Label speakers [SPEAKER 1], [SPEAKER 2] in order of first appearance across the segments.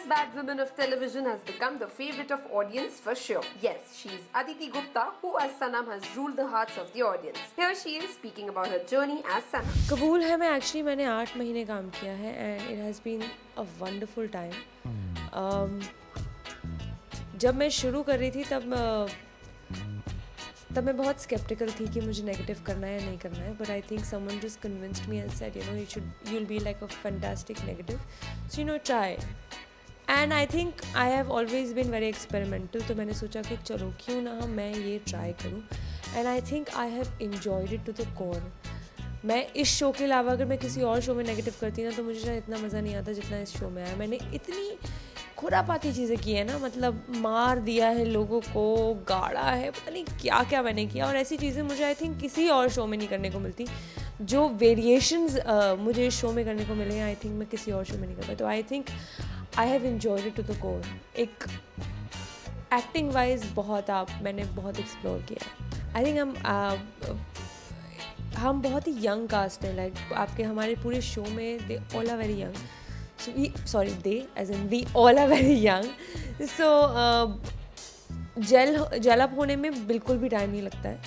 [SPEAKER 1] This bad woman of television has become the favorite of audience for sure. Yes, she is Aditi Gupta, who as Sanam has ruled the hearts of the audience. Here she is speaking about her journey as Sanam.
[SPEAKER 2] कबूल है मैं actually मैंने 8 महीने काम किया है and it has been a wonderful time. जब मैं शुरू कर रही थी तब मैं बहुत स्केप्टिकल थी कि मुझे नेगेटिव करना है या नहीं करना है, but I think someone just convinced me and said you will be like a fantastic negative, so try. And I think I have always been very experimental, तो मैंने सोचा कि चलो क्यों ना मैं ये ट्राई करूँ. And I think I have enjoyed it to the core. मैं इस शो के अलावा अगर मैं किसी और शो में नेगेटिव करती ना तो मुझे शायद इतना मज़ा नहीं आता जितना इस शो में आया. मैंने इतनी खुरापाती चीज़ें की है ना, मतलब मार दिया है लोगों को, गाड़ा है, पता नहीं क्या क्या मैंने किया, और ऐसी चीज़ें मुझे आई थिंक किसी और शो में नहीं करने को मिलती. जो वेरिएशंस मुझे इस शो में करने को मिले हैं आई थिंक मैं किसी और शो में नहीं कर पाई. तो I think I have enjoyed it to the core. एक एक्टिंग वाइज मैंने बहुत एक्सप्लोर किया. आई थिंक हम बहुत ही यंग कास्ट हैं. लाइक आपके हमारे पूरे शो में they all are very young. we all are very young. So gel up होने में बिल्कुल भी टाइम नहीं लगता है.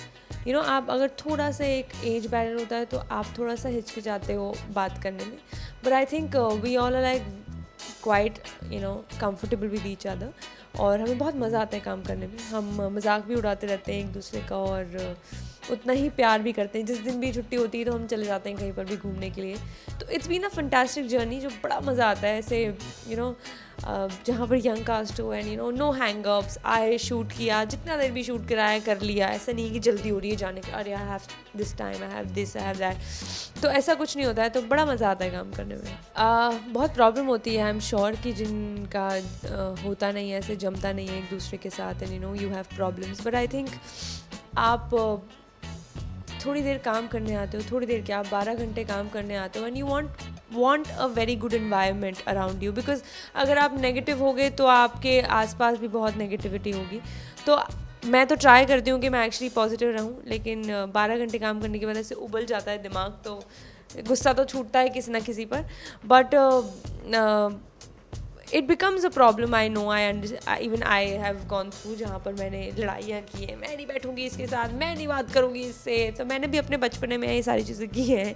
[SPEAKER 2] आप अगर थोड़ा सा एक एज बैरियर होता है तो आप थोड़ा सा हिचकिचाते हो बात करने में, but I think we all are like quite comfortable with each other, और हमें बहुत मज़ा आता है काम करने में. हम मजाक भी उड़ाते रहते हैं एक दूसरे का, और उतना ही प्यार भी करते हैं. जिस दिन भी छुट्टी होती है तो हम चले जाते हैं कहीं पर भी घूमने के लिए. तो it's been a fantastic journey, जो बड़ा मज़ा आता है ऐसे जहाँ पर यंग कास्ट हो एंड नो हैंगअप्स. आए शूट किया, जितना देर भी शूट कराया कर लिया. ऐसा नहीं कि जल्दी हो रही है जाने का, अरे I have this time, I have this, I have that. तो ऐसा कुछ नहीं होता है, तो बड़ा मज़ा आता है काम करने में. बहुत प्रॉब्लम होती है आई एम श्योर कि जिनका होता नहीं है, ऐसे जमता नहीं है एक दूसरे के साथ, and you have problems. But I think आप थोड़ी देर काम करने आते हो, थोड़ी देर क्या, आप 12 घंटे काम करने आते हो, and you want a very good environment around you. Because अगर आप नेगेटिव हो गए तो आपके आसपास भी बहुत नेगेटिविटी होगी. तो मैं तो ट्राई करती हूँ कि मैं एक्चुअली पॉजिटिव रहूँ, लेकिन 12 घंटे काम करने की वजह से उबल जाता है दिमाग, तो गुस्सा तो छूटता है किसी ना किसी पर. But it becomes a problem. I know, even I have gone through जहाँ पर मैंने लड़ाइयाँ की हैं. मैं नहीं बैठूँगी इसके साथ, मैं नहीं बात करूँगी इससे. तो मैंने भी अपने बचपने में ये सारी चीज़ें की हैं.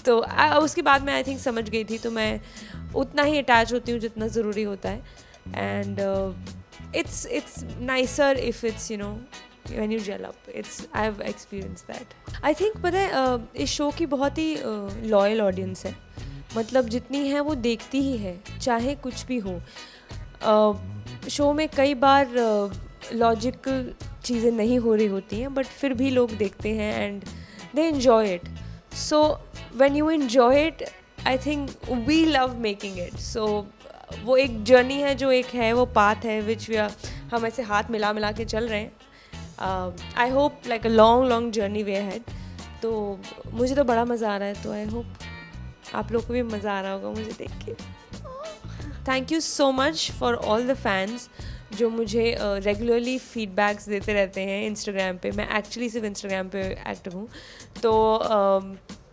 [SPEAKER 2] तो उसके बाद मैं आई थिंक समझ गई थी. तो मैं उतना ही अटैच होती हूँ जितना ज़रूरी होता है. And it's nicer if it's when you gel up. I have experienced that. I think पता है इस शो की बहुत ही लॉयल ऑडियंस है. मतलब जितनी है वो देखती ही है चाहे कुछ भी हो. शो में कई बार लॉजिकल चीज़ें नहीं हो रही होती हैं, बट फिर भी लोग देखते हैं and they enjoy it. So when you enjoy it I think we love making it. So वो एक जर्नी है, जो एक है वो पाथ है विच हम ऐसे हाथ मिला के चल रहे हैं. I hope like a long journey way ahead. तो मुझे तो बड़ा मज़ा आ रहा है, तो आई होप आप लोग को भी मज़ा आ रहा होगा मुझे देख के. Thank you so much for all the fans जो मुझे रेगुलरली फीडबैक्स देते रहते हैं इंस्टाग्राम पे. मैं एक्चुअली सिर्फ इंस्टाग्राम पे एक्टिव हूँ, तो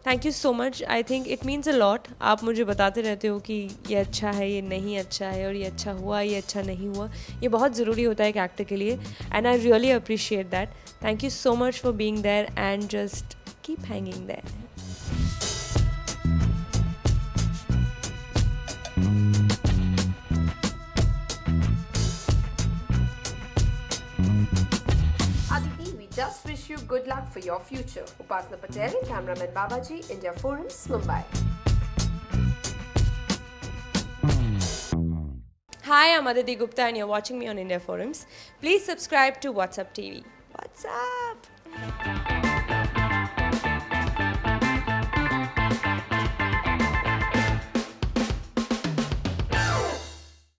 [SPEAKER 2] thank you so much. I think it means a lot. आप मुझे बताते रहते हो कि ये अच्छा है, ये नहीं अच्छा है, और ये अच्छा हुआ, ये अच्छा नहीं हुआ. ये बहुत ज़रूरी होता है एक एक्टर के लिए, and I really appreciate that. Thank you so much for being there and just keep hanging there.
[SPEAKER 1] Aditi, we just wish you good luck for your future. Upasna Patel, cameraman Babaji, India Forums, Mumbai.
[SPEAKER 2] Hi, I'm Aditi Gupta and you're watching me on India Forums. Please subscribe to What's Up TV. What's up?